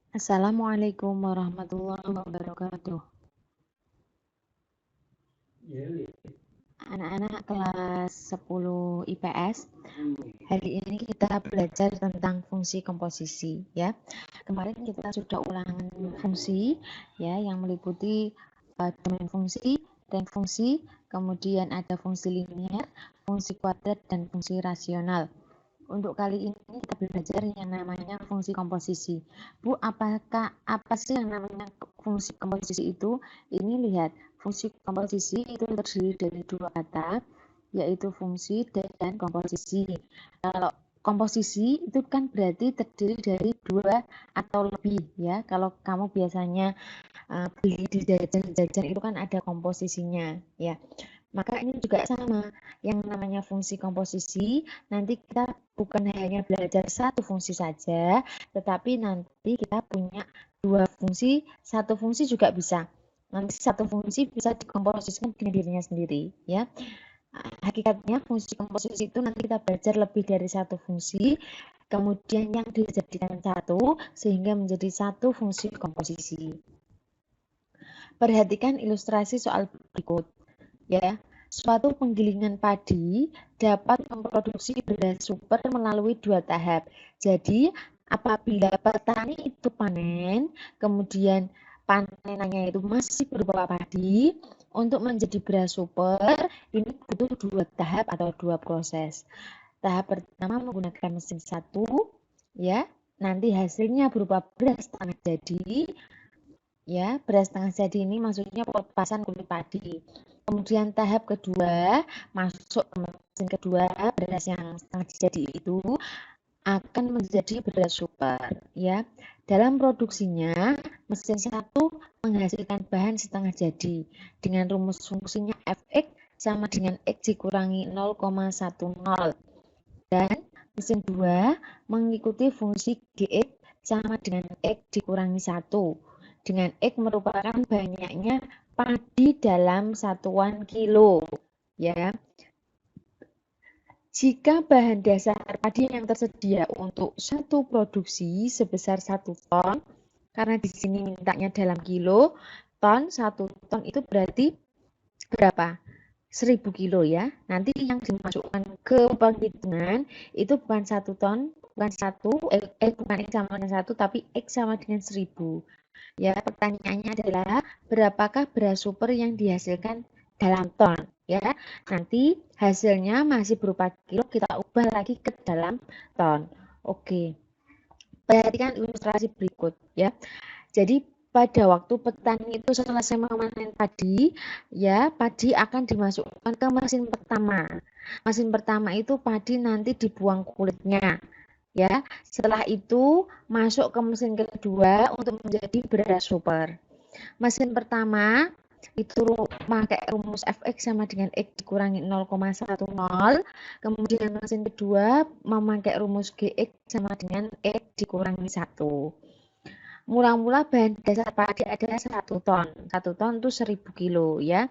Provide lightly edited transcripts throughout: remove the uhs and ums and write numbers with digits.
Assalamualaikum warahmatullahi wabarakatuh. Anak-anak kelas 10 IPS, hari ini kita belajar tentang fungsi komposisi ya. Kemarin kita sudah ulangan fungsi ya yang meliputi domain fungsi, range fungsi, kemudian ada fungsi linear, fungsi kuadrat dan fungsi rasional. Untuk kali ini kita belajar yang namanya fungsi komposisi. Bu, apa sih yang namanya fungsi komposisi itu? Ini lihat, fungsi komposisi itu terdiri dari dua kata, yaitu fungsi dan komposisi. Kalau komposisi itu kan berarti terdiri dari dua atau lebih ya. Kalau kamu biasanya beli di jajan-jajan itu kan ada komposisinya ya. Maka ini juga sama, yang namanya fungsi komposisi, nanti kita bukan hanya belajar satu fungsi saja, tetapi nanti kita punya dua fungsi, satu fungsi juga bisa. Nanti satu fungsi bisa dikomposisikan dengan dirinya sendiri, ya. Hakikatnya fungsi komposisi itu nanti kita belajar lebih dari satu fungsi, kemudian yang dijadikan satu, sehingga menjadi satu fungsi komposisi. Perhatikan ilustrasi soal berikut. Ya, suatu penggilingan padi dapat memproduksi beras super melalui dua tahap. Jadi, apabila petani itu panen, kemudian panenannya itu masih berupa padi, untuk menjadi beras super, ini butuh dua tahap atau dua proses. Tahap pertama menggunakan mesin satu, ya, nanti hasilnya berupa beras setengah jadi. Ya, beras setengah jadi ini maksudnya pelepasan kulit padi. Kemudian tahap kedua, masuk ke mesin kedua, beras yang setengah jadi itu akan menjadi beras super. Ya, dalam produksinya, mesin satu menghasilkan bahan setengah jadi dengan rumus fungsinya Fx sama dengan X dikurangi 0,10. Dan mesin 2 mengikuti fungsi Gx sama dengan X dikurangi 1. Dengan X merupakan banyaknya padi dalam satuan kilo. Ya. Jika bahan dasar padi yang tersedia untuk satu produksi sebesar 1 ton, karena di sini mintanya dalam kilo, 1 ton itu berarti berapa? 1000 kilo ya. Nanti yang dimasukkan ke penghitungan itu bukan 1 ton, bukan bukan X sama dengan 1, tapi X sama dengan 1000. Ya, pertanyaannya adalah berapakah beras super yang dihasilkan dalam ton? Ya, nanti hasilnya masih berupa kilo, kita ubah lagi ke dalam ton. Oke, perhatikan ilustrasi berikut ya. Jadi pada waktu petani itu selesai memanen padi, ya padi akan dimasukkan ke mesin pertama. Mesin pertama itu padi nanti dibuang kulitnya. Ya, setelah itu masuk ke mesin kedua untuk menjadi beras super. Mesin pertama itu pakai rumus Fx sama dengan X dikurangi 0,10. Kemudian mesin kedua memakai rumus Gx sama dengan X dikurangi 1. Mula-mula bahan dasar padi adalah 1 ton. 1 ton itu 1000 kilo ya.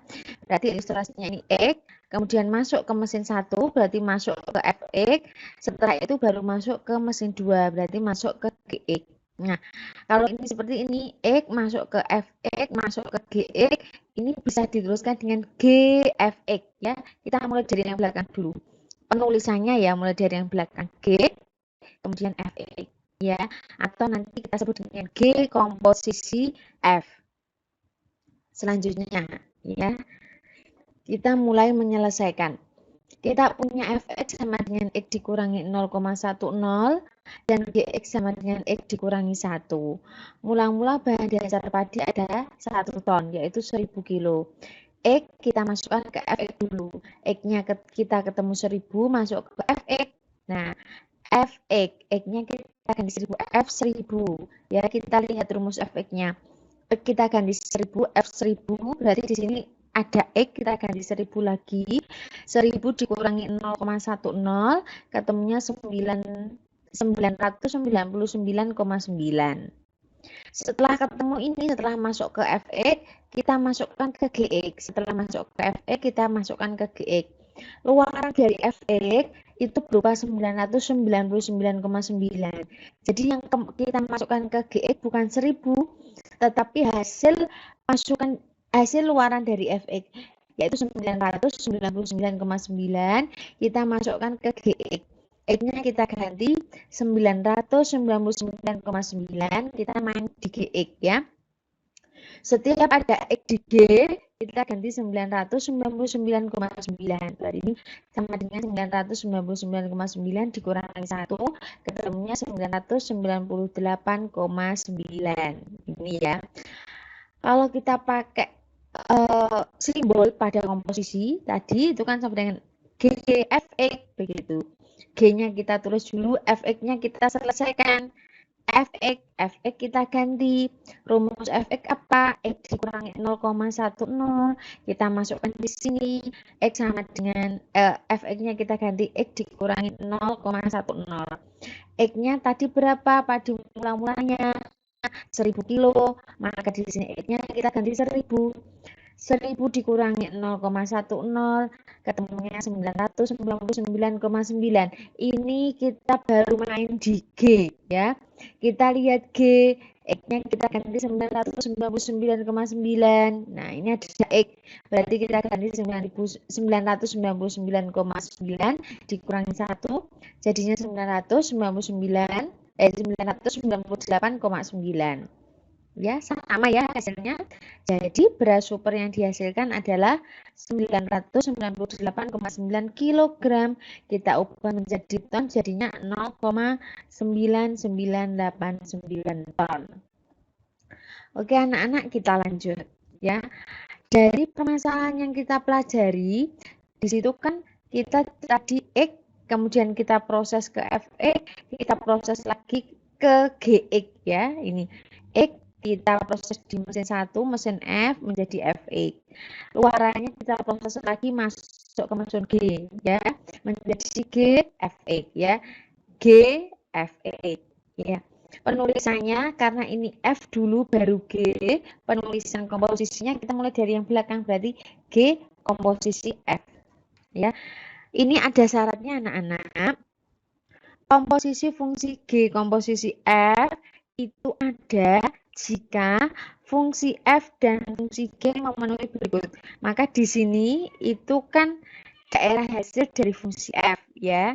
Berarti ilustrasinya ini X, kemudian masuk ke mesin 1 berarti masuk ke Fx, setelah itu baru masuk ke mesin 2 berarti masuk ke Gx. Nah, kalau ini seperti ini, X masuk ke Fx, masuk ke Gx, ini bisa diteruskan dengan Gfx ya. Kita mulai dari yang belakang dulu. Penulisannya ya mulai dari yang belakang G, kemudian Fx ya, atau nanti kita sebut dengan G komposisi F. Selanjutnya ya, kita mulai menyelesaikan. Kita punya Fx sama dengan X dikurangi 0,10 dan Gx sama dengan X dikurangi 1. Mula-mula bahan dasar padi adalah 1 ton, yaitu 1000 kilo. X kita masukkan ke Fx dulu. X-nya kita ketemu 1000, masuk ke Fx. Nah, Fx, X-nya kita ganti 1000, F1000. Ya, kita lihat rumus Fx-nya. Kita ganti 1000, F1000, berarti di sini ada X, kita ganti 1000 lagi. 1000 dikurangi 0,10, ketemunya 999,9. Setelah ketemu ini, setelah masuk ke Fx, kita masukkan ke Gx. Setelah masuk ke Fx, kita masukkan ke Gx. Luaran dari Fx itu berupa 999,9. Jadi yang kita masukkan ke GX bukan 1000, tetapi hasil luaran dari FX yaitu 999,9 kita masukkan ke GX. X-nya kita ganti 999,9, kita main di GX ya. Setiap ada X di G, kita ganti 999,9. Berarti ini sama dengan 999,9 dikurangi 1, ketemunya 998,9. Ini ya. Kalau kita pakai simbol pada komposisi tadi itu kan sama dengan GFX begitu. G-nya kita tulis dulu, FX-nya kita selesaikan. Fx kita ganti. Rumus Fx apa? X dikurangi 0,10. Kita masukkan di sini. X sama dengan Fx-nya kita ganti X dikurangi 0,10. X-nya tadi berapa pada mula-mulanya? 1000 kilo. Maka di sini X-nya kita ganti 1000. 1000 dikurangi 0,10 ketemunya 999,9. Ini kita baru main di G ya. Kita lihat G, X-nya kita ganti 999,9. Nah, ini ada X. Berarti kita ganti 999,9 dikurangi 1 jadinya 998,9. Ya, sama ya hasilnya. Jadi beras super yang dihasilkan adalah 998,9 kg. Kita ubah menjadi ton jadinya 0,9989 ton. Oke anak-anak, kita lanjut ya. Dari permasalahan yang kita pelajari, di situ kan kita tadi X, kemudian kita proses ke Fx, kita proses lagi ke Gx ya. Ini X kita proses di mesin 1, mesin F menjadi Fx. Luarannya kita proses lagi masuk ke mesin G ya, menjadi G Fx ya. G Fx ya. Penulisannya karena ini F dulu baru G, penulisan komposisinya kita mulai dari yang belakang, berarti G komposisi F ya. Ini ada syaratnya anak-anak. Komposisi fungsi G komposisi F itu ada jika fungsi F dan fungsi G memenuhi berikut. Maka di sini itu kan daerah hasil dari fungsi F ya.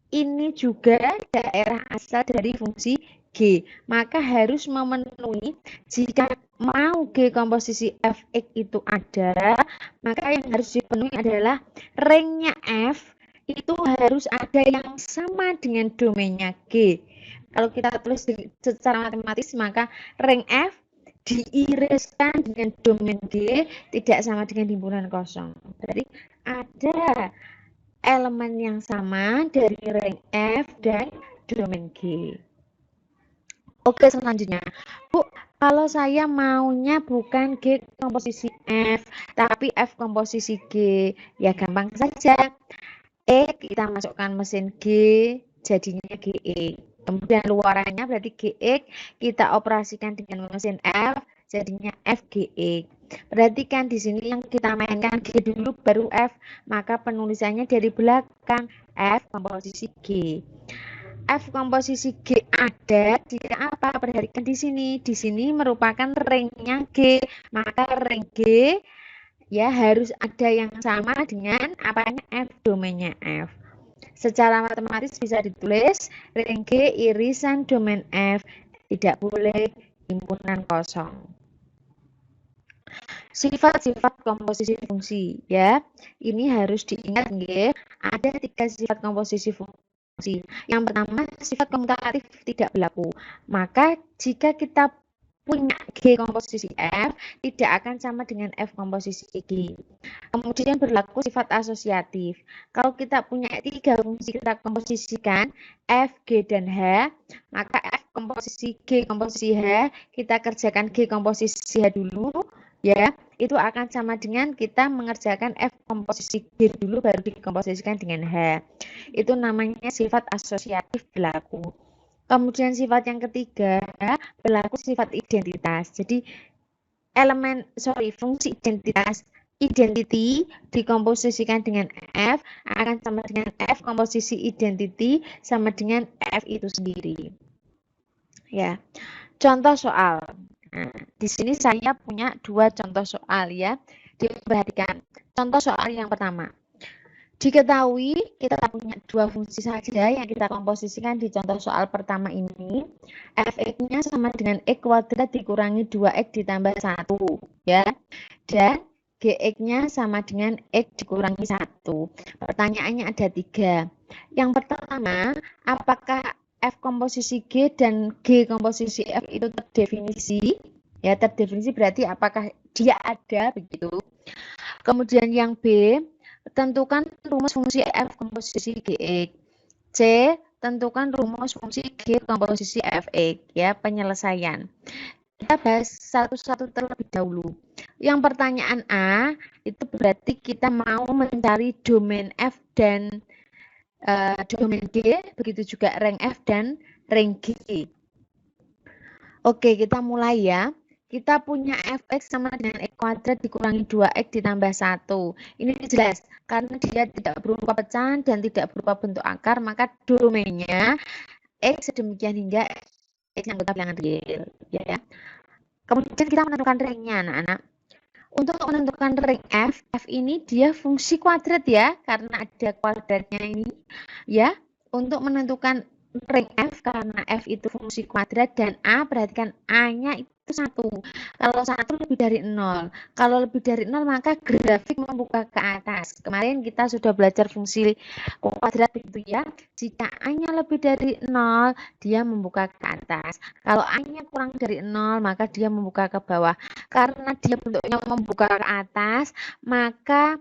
Ini juga daerah asal dari fungsi G. Maka harus memenuhi, jika mau G komposisi Fx itu ada, maka yang harus dipenuhi adalah ringnya F itu harus ada yang sama dengan domainnya G. Kalau kita tulis secara matematis, maka ring F diiriskan dengan domain G tidak sama dengan himpunan kosong. Berarti ada elemen yang sama dari ring F dan domain G. Oke, selanjutnya. Bu, kalau saya maunya bukan G komposisi F, tapi F komposisi G, ya gampang saja. Kita masukkan mesin G, jadinya GE. Kemudian luarannya berarti GX, kita operasikan dengan mesin F, jadinya FGE. Perhatikan di sini yang kita mainkan G dulu baru F, maka penulisannya dari belakang F komposisi G. F komposisi G ada jika apa? Perhatikan di sini. Di sini merupakan ringnya G, maka ring G ya harus ada yang sama dengan apanya F, domainnya F. Secara matematis bisa ditulis ring G irisan domain F, tidak boleh himpunan kosong. Sifat-sifat komposisi fungsi ya. Ini harus diingat nggih. Ada 3 sifat komposisi fungsi. Yang pertama, sifat komutatif tidak berlaku. Maka jika kita punya G komposisi F tidak akan sama dengan F komposisi G. Kemudian berlaku sifat asosiatif. Kalau kita punya 3 fungsi kita komposisikan F, G, dan H, maka F komposisi G komposisi H kita kerjakan G komposisi H dulu ya. Itu akan sama dengan kita mengerjakan F komposisi G dulu baru dikomposisikan dengan H. Itu namanya sifat asosiatif berlaku. Kemudian sifat yang ketiga berlaku sifat identitas. Jadi fungsi identitas identity dikomposisikan dengan F akan sama dengan F komposisi identity sama dengan F itu sendiri. Ya, contoh soal. Nah, di sini saya punya 2 contoh soal ya. Diperhatikan. Contoh soal yang pertama. Diketahui kita punya 2 fungsi saja yang kita komposisikan di contoh soal pertama ini. Fx-nya sama dengan x kuadrat dikurangi 2x ditambah 1 ya. Dan Gx-nya sama dengan X dikurangi 1. Pertanyaannya ada 3. Yang pertama, apakah F komposisi G dan G komposisi F itu terdefinisi? Ya, terdefinisi berarti apakah dia ada begitu. Kemudian yang B, tentukan rumus fungsi F komposisi Gx. C, tentukan rumus fungsi G komposisi Fx. Ya, penyelesaian. Kita bahas satu-satu terlebih dahulu. Yang pertanyaan A, itu berarti kita mau mencari domain F dan domain G, begitu juga rank F dan rank G. Oke, kita mulai ya. Kita punya Fx sama dengan X kuadrat dikurangi 2X ditambah 1. Ini jelas, karena dia tidak berupa pecahan dan tidak berupa bentuk akar, maka domainnya X sedemikian hingga X yang anggota bilangan real. Ya. Kemudian kita menentukan ranknya, anak-anak. Untuk menentukan rank F, F ini dia fungsi kuadrat ya, karena ada kuadratnya ini. Ya, untuk menentukan rank F, karena F itu fungsi kuadrat dan A, perhatikan A-nya itu 1. Kalau 1 lebih dari 0. Kalau lebih dari 0, maka grafik membuka ke atas. Kemarin kita sudah belajar fungsi kuadrat begitu ya. Jika A-nya lebih dari 0, dia membuka ke atas. Kalau A-nya kurang dari 0, maka dia membuka ke bawah. Karena dia bentuknya membuka ke atas, maka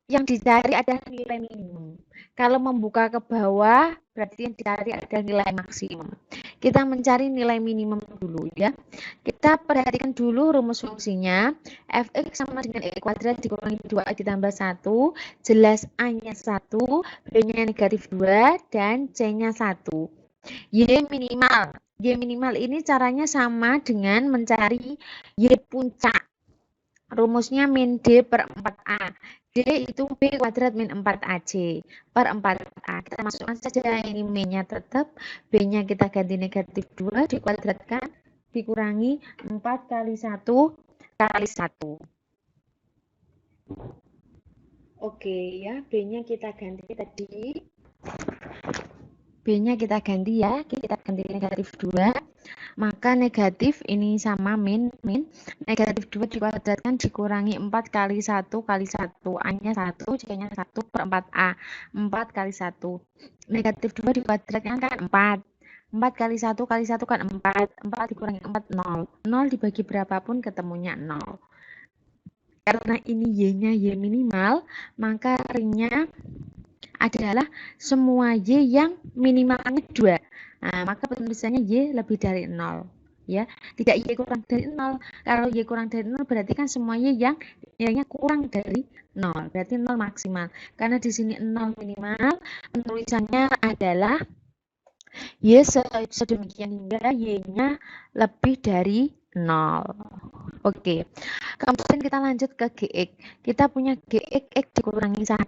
yang dicari adalah nilai minimum. Kalau membuka ke bawah, berarti yang dicari adalah nilai maksimum. Kita mencari nilai minimum dulu ya. Kita perhatikan dulu rumus fungsinya. Fx sama dengan x kuadrat dikurangi 2x ditambah 1. Jelas A-nya 1, B-nya negatif 2, dan C-nya 1. Y minimal. Y minimal ini caranya sama dengan mencari Y puncak. Rumusnya min D per 4A. D itu B kuadrat min 4AC per 4A. Kita masukkan saja ini min-nya tetap. B-nya kita ganti negatif 2 dikuadratkan dikurangi 4 kali 1 kali 1. Oke ya, B-nya kita ganti tadi. B-nya kita ganti ya, kita ganti negatif 2. Maka negatif ini sama min, negatif 2 dikuadratkan dikurangi 4 kali 1 kali 1. A-nya 1, C-nya 1 per 4A. 4 kali 1. Negatif 2 dikuadratkan kan 4. 4 kali 1 kali 1 kan 4. 4 dikurangi 4, 0. 0 dibagi berapapun ketemunya 0. Karena ini Y-nya Y minimal, maka ringnya adalah semua Y yang minimalnya 2. Nah, maka penulisannya Y lebih dari 0. Ya, tidak Y kurang dari 0. Kalau Y kurang dari 0 berarti kan semua Y yang nilainya kurang dari 0. Berarti 0 maksimal. Karena di sini 0 minimal, penulisannya adalah Y sedemikian hingga Y-nya lebih dari 0. Oke. Kemudian kita lanjut ke Gx. Kita punya Gx X dikurangi 1.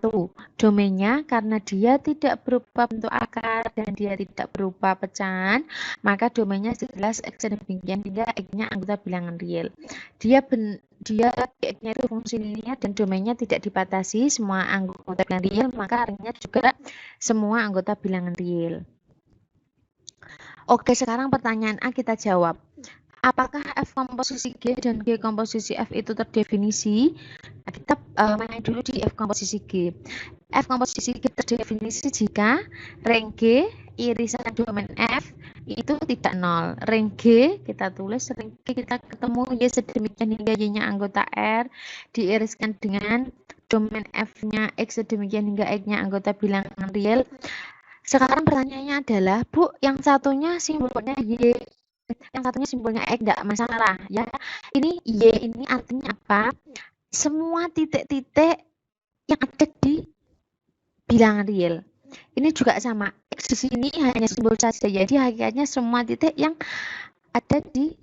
Domainnya karena dia tidak berupa bentuk akar dan dia tidak berupa pecahan, maka domainnya jelas X demikian hingga X-nya anggota bilangan real. Dia Gx-nya itu fungsi linear dan domainnya tidak dibatasi semua anggota bilangan real, maka ringnya juga semua anggota bilangan real. Oke, sekarang pertanyaan A kita jawab. Apakah F komposisi G dan G komposisi F itu terdefinisi? Nah, kita main dulu di F komposisi G. F komposisi G terdefinisi jika rank G irisan domain F itu tidak 0. Rank G kita tulis, rank G kita ketemu Y sedemikian hingga Y-nya anggota R diiriskan dengan domain F-nya X sedemikian hingga X-nya anggota bilangan real. Sekarang pertanyaannya adalah, Bu, yang satunya simbolnya Y, yang satunya simbolnya X, enggak masalah ya. Ini Y ini artinya apa? Semua titik-titik yang ada di bilangan real. Ini juga sama. X di sini hanya simbol saja. Jadi hakikatnya semua titik yang ada di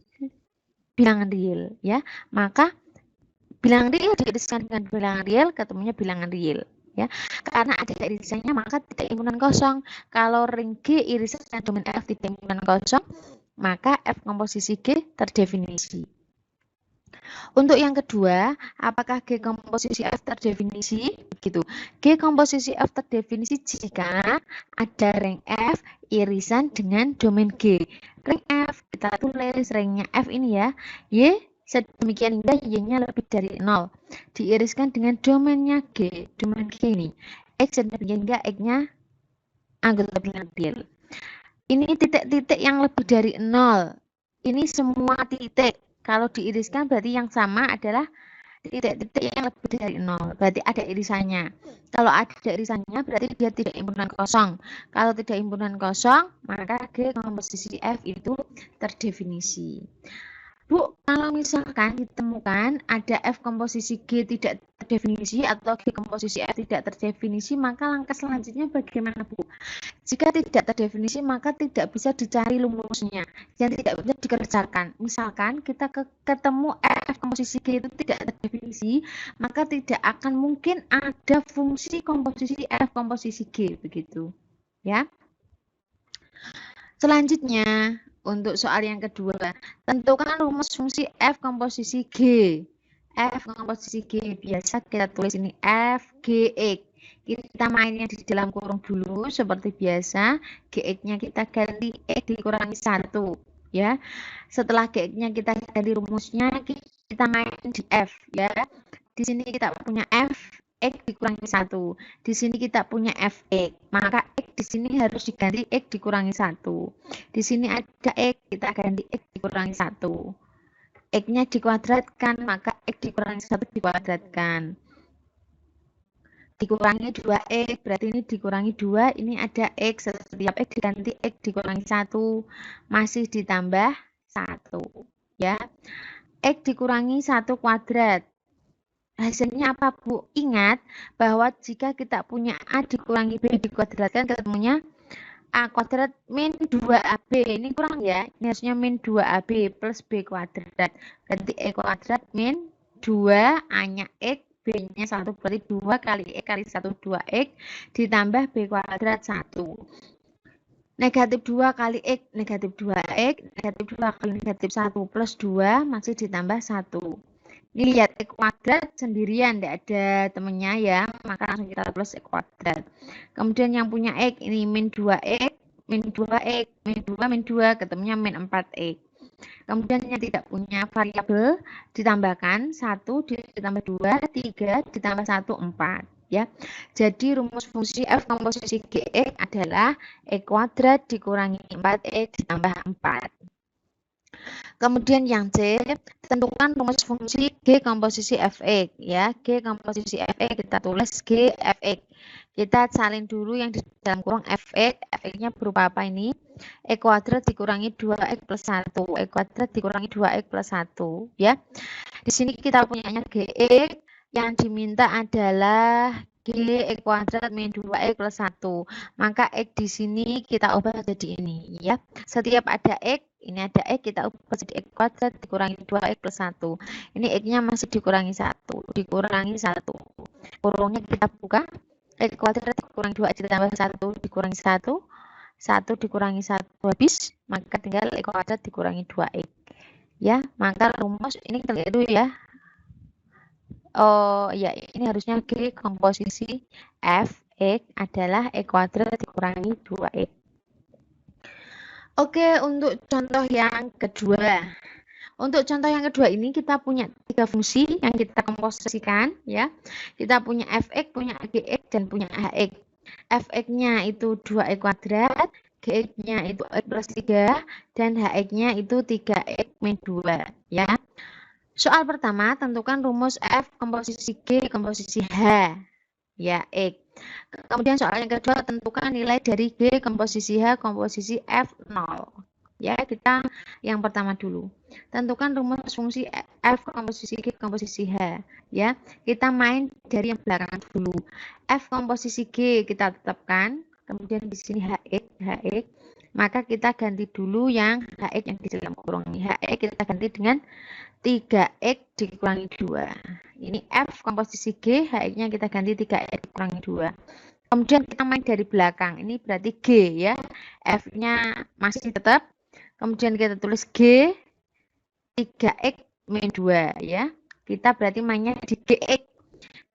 bilangan real ya. Maka Bilangan real diiriskan dengan bilangan real, ketemunya bilangan real. Ya, karena ada irisannya maka tidak himpunan kosong. Kalau ring G irisan dengan domain F tidak himpunan kosong, maka F komposisi G terdefinisi. Untuk yang kedua, apakah G komposisi F terdefinisi? Begitu. G komposisi F terdefinisi jika ada ring F irisan dengan domain G. Ring F, kita tulis ringnya F ini ya. Y sedemikian hingga Y-nya lebih dari 0. Diiriskan dengan domainnya G. Domain G ini. X sedemikian hingga X-nya anggota bilangan real. Ini titik-titik yang lebih dari 0. Ini semua titik. Kalau diiriskan berarti yang sama adalah titik-titik yang lebih dari 0. Berarti ada irisannya. Kalau ada irisannya berarti dia tidak himpunan kosong. Kalau tidak himpunan kosong, maka G komposisi F itu terdefinisi. Bu, kalau misalkan ditemukan ada F komposisi G tidak terdefinisi atau G komposisi F tidak terdefinisi, maka langkah selanjutnya bagaimana, Bu? Jika tidak terdefinisi, maka tidak bisa dicari rumusnya, yang tidak bisa dikerjakan. Misalkan kita ketemu F komposisi G itu tidak terdefinisi, maka tidak akan mungkin ada fungsi komposisi F komposisi G, begitu. Ya. Selanjutnya, untuk soal yang kedua, tentukan rumus fungsi F komposisi G. F komposisi G, biasa kita tulis ini F, G, X. Kita mainnya di dalam kurung dulu, seperti biasa. G-nya kita ganti X dikurangi 1. Ya. Setelah G-nya kita ganti rumusnya, kita main di F. Ya. Di sini kita punya F, X dikurangi 1. Di sini kita punya Fx. Maka X di sini harus diganti X dikurangi 1. Di sini ada X, kita ganti X dikurangi 1. X-nya dikuadratkan, maka X dikurangi 1 dikuadratkan. Dikurangi 2X, berarti ini dikurangi 2, ini ada X. Setiap X diganti X dikurangi 1, masih ditambah 1. Ya. X dikurangi 1 kuadrat. Hasilnya apa, Bu? Ingat bahwa jika kita punya A dikurangi B dikuadratkan, ketemunya A kuadrat min 2AB. Ini kurang ya. Ini harusnya min 2AB plus B kuadrat. Berarti E kuadrat min 2, A-nya X, B-nya 1. Berarti 2 kali X kali 1, 2X. Ditambah B kuadrat 1. Negatif 2 kali X, negatif 2X. Negatif 2 kali negatif 1 plus 2, masih ditambah 1. Ini lihat X kuadrat sendirian, tidak ada temennya ya, maka langsung kita plus X kuadrat. Kemudian yang punya X, ini min 2X, min 2X, min 2, min 2, ketemunya min 4X. Kemudian yang tidak punya variabel, ditambahkan 1, ditambah 2, 3, ditambah 1, 4. Ya. Jadi rumus fungsi F komposisi Gx adalah X kuadrat dikurangi 4X ditambah 4. Kemudian yang C, tentukan rumus fungsi G komposisi Fx. Ya, G komposisi Fx kita tulis G Fx. Kita salin dulu yang di dalam kurung Fx. Fx-nya berupa apa ini? X kuadrat dikurangi 2X plus 1. X kuadrat dikurangi 2X plus 1. Ya. Di sini kita punyanya Gx. Yang diminta adalah G X kuadrat min 2X plus 1. Maka X di sini kita ubah jadi ini. Ya. Setiap ada X, ini ada X, kita ubah jadi X kuadrat dikurangi 2X plus 1. Ini X-nya masih dikurangi 1. Dikurangi 1. Kurungnya kita buka. X kuadrat dikurangi 2X ditambah 1 dikurangi 1. 1 dikurangi 1 habis. Maka tinggal X kuadrat dikurangi 2X. Ya, maka rumus ini keliru ya. Oh ya, ini harusnya G komposisi Fx adalah X kuadrat dikurangi 2X. Oke, untuk contoh yang kedua. Untuk contoh yang kedua ini kita punya 3 fungsi yang kita komposisikan ya. Kita punya Fx, punya Gx, dan punya Hx. Fx-nya itu 2X kuadrat, Gx-nya itu X plus 3, dan Hx-nya itu 3X min 2 ya. Soal pertama, tentukan rumus F komposisi G komposisi H ya X. Kemudian soal yang kedua, tentukan nilai dari G komposisi H komposisi F 0. Ya, kita yang pertama dulu. Tentukan rumus fungsi F komposisi G komposisi H. Ya, kita main dari yang belakangan dulu. F komposisi G kita tetapkan, kemudian di sini Hx. Maka kita ganti dulu yang Hx yang di dalam kurung ini. Hx kita ganti dengan 3X dikurangi 2. Ini F komposisi G, HX-nya kita ganti 3X dikurangi 2. Kemudian kita main dari belakang, ini berarti G ya. F-nya masih tetap. Kemudian kita tulis G 3X min 2 ya. Kita berarti mainnya di GX.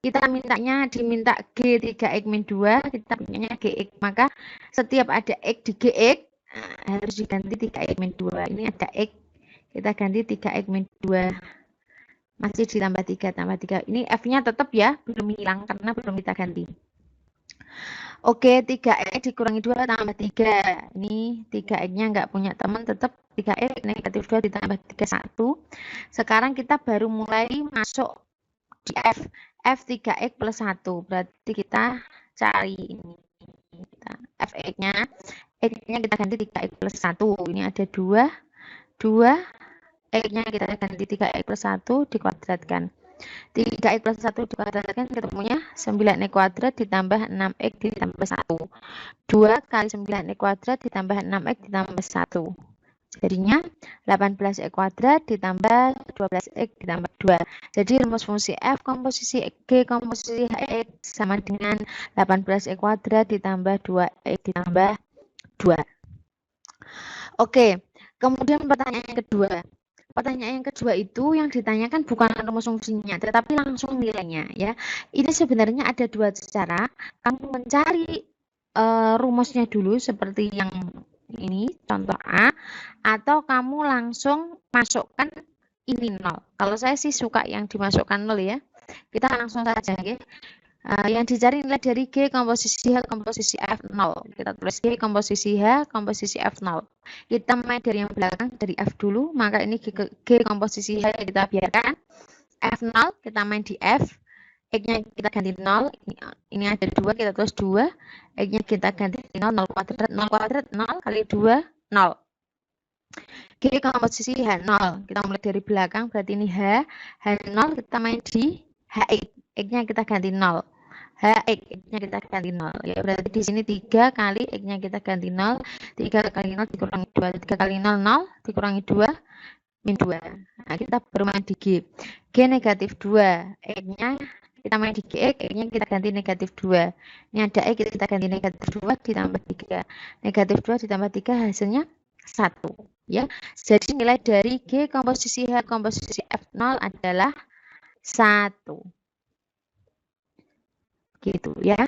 Kita diminta G 3X min 2, kita punyanya GX. Maka setiap ada X di GX, harus diganti 3X min 2. Ini ada X, kita ganti 3X min 2. Masih ditambah 3, tambah 3. Ini F-nya tetap ya, belum hilang karena belum kita ganti. Oke, 3X dikurangi 2 tambah 3. Ini 3X-nya nggak punya teman, tetap 3X negatif 2 ditambah 3, 1. Sekarang kita baru mulai masuk di F. F 3X plus 1. Berarti kita cari ini. Fx-nya. X-nya kita ganti 3X plus 1. Ini ada 2. 2. X-nya kita ganti 3X plus 1 dikuadratkan. 3X plus 1 dikuadratkan ketemunya 9X kuadrat ditambah 6X ditambah 1. 2 kali 9X kuadrat ditambah 6X ditambah 1. Jadinya 18X kuadrat ditambah 12X ditambah 2. Jadi rumus fungsi F komposisi G komposisi HX sama dengan 18X kuadrat ditambah 2X ditambah 2. Oke, kemudian pertanyaan yang kedua. Pertanyaan yang kedua itu yang ditanyakan bukan rumus fungsinya, tetapi langsung nilainya ya. Ini sebenarnya ada dua cara. Kamu mencari rumusnya dulu seperti yang ini contoh A, atau kamu langsung masukkan ini 0. Kalau saya sih suka yang dimasukkan 0 ya. Kita langsung saja ya. Yang dicari nilai dari G komposisi H komposisi F 0. Kita tulis G komposisi H komposisi F 0. Kita main dari yang belakang, dari F dulu, maka ini G komposisi H kita biarkan. F 0 kita main di F. X-nya kita ganti 0, ini ada 2, kita tulis 2. X-nya kita ganti 0, 0 kuadrat, 0 kuadrat, 0 kali 2, 0. G komposisi H0, kita mulai dari belakang, berarti ini H0 kita main di HX, X-nya kita ganti 0. HX, X-nya kita ganti 0. Ya, berarti di sini 3 kali X-nya kita ganti 0, 3 kali 0 dikurangi 2, 3 kali 0, 0, dikurangi 2, min 2. Nah, kita bermain di G. G negatif 2, X-nya kita main di GX, X-nya kita ganti negatif 2. Ini ada X, kita ganti negatif 2 ditambah 3. Negatif 2 ditambah 3 hasilnya 1. Ya. Jadi nilai dari G komposisi H komposisi F0 adalah 1. Gitu ya.